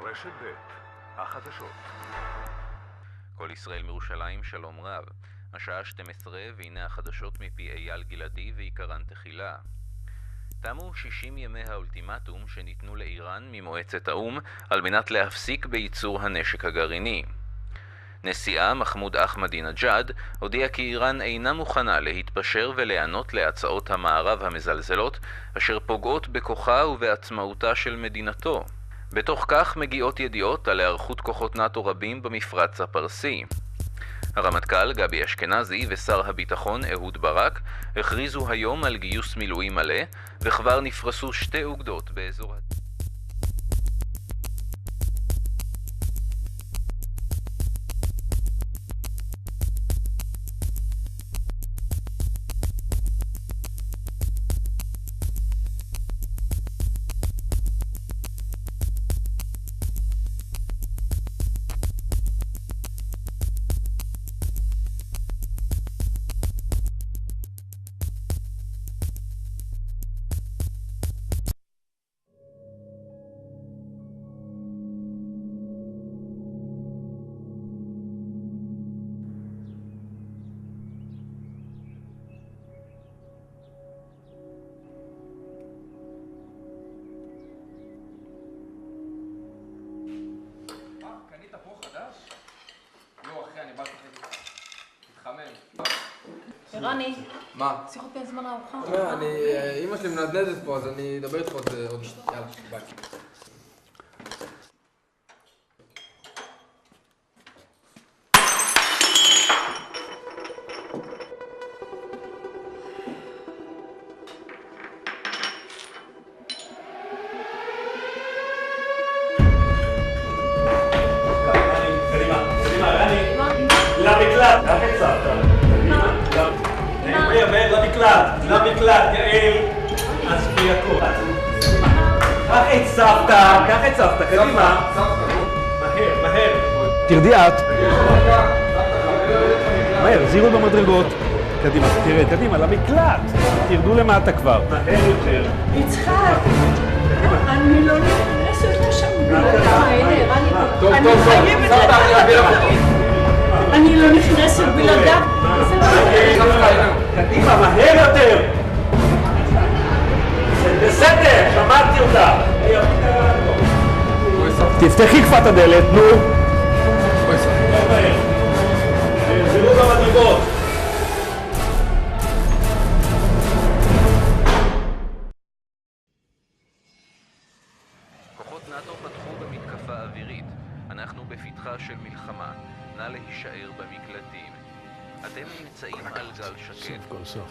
רשת ב' החדשות. כל ישראל מירושלים, שלום רב. השעה 12 והנה החדשות מפי אייל גלעדי ועיקרן תחילה. תמו 60 ימי האולטימטום שניתנו לאיראן ממועצת האו"ם על מנת להפסיק בייצור הנשק הגרעיני. נשיאה מחמוד אחמדינג'אד הודיע כי איראן אינה מוכנה להתפשר ולהיענות להצעות המערב המזלזלות אשר פוגעות בכוחה ובעצמאותה של מדינתו. בתוך כך מגיעות ידיעות על היערכות כוחות נאט"ו רבים במפרץ הפרסי. הרמטכ"ל גבי אשכנזי ושר הביטחון אהוד ברק הכריזו היום על גיוס מילואים מלא, וכבר נפרסו 2 אוגדות באזור קנית פה חדש? לא אחי, אני בא להתחמם. רני, מה? שיחות בין זמן הארוחה. אמא שלי מנדנדת פה, אז אני אדבר איתך עוד יאללה, ביי. למקלט, קח את סבתא. למקלט, יעל, עזבי הכל. קח את סבתא, קדימה. מהר. תרדי את. מהר, זירו במדרגות. קדימה, תרד, קדימה, למקלט. תרדו למטה כבר. מהר יותר. יצחק, אני לא נכנסת לשם. טוב, אני לא נכנסת בלעדיו. קדימה, מהר יותר. בסדר, שמעתי אותה. תפתחי כבר את הדלת, נו. זירו במדרגות. כוחות נאט"ו פתחו במתקפה אווירית. אנחנו בפתחה של מלחמה. נא להישאר במקלטים. אתם נמצאים על גל שקט.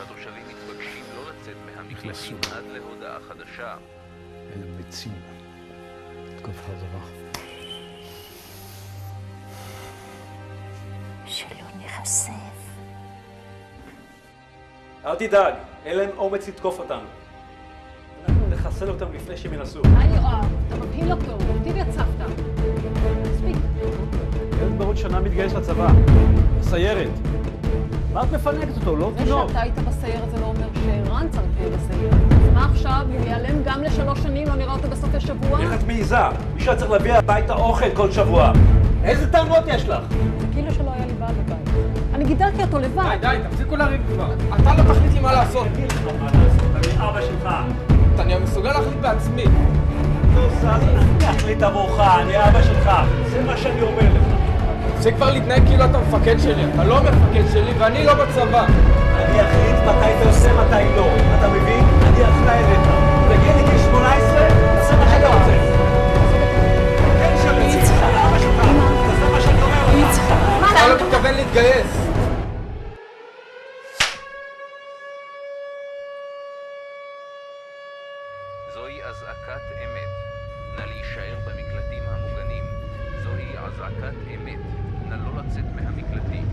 התושבים מתבקשים לא לצאת מהמקלטים עד להודעה חדשה. אלה מצים. תקוף חזרה. שלא נחשף. אל תדאג, אין להם אומץ לתקוף אותנו. אנחנו נחסל אותם לפני שהם ינסו. די יואב, אתה מבהיל אותו, אותי ויצפת. מספיק. ילד בעוד שנה מתגייס לצבא. בסיירת. מה את מפנקת אותו? לא זה תינוק. שאתה היית בסיירת זה לא אומר שערן צריך להיות בסיירת. אז מה עכשיו? הוא ייעלם גם ל3 שנים, לא נראה אותו בסופי שבוע? איך את מעיזה? מישהו צריך להביא הביתה אוכל כל שבוע. איזה טענות יש לך? זה כאילו שלא היה לי בעל בבית. אני גידלתי אותו לבד. די, תפסיקו לריב כבר. אתה לא תחליט לי מה לעשות. אני אבא שלך. אני מסוגל להחליט בעצמי. לא, סלי, אני אחליט עבורך, אני אבא שלך. זה מה שאני אומר לך. תפסיק כבר להתנהג כאילו אתה מפקד שלי. אתה לא מפקד שלי ואני לא בצבא. אני אחליט מתי אתה עושה, מתי לא. אתה מבין? אני אחראי אליך. תגיע לי גיל 18, תעשה מה שאתה רוצה. כן שלי, אני אבא שלך. תעשה מה שאני אומר לך. אתה לא מתכוון להתגייס. זוהי אזעקת אמת. נא להישאר במקלטים המוגנים. זוהי אזעקת אמת. נא לא לצאת מהמקלטים.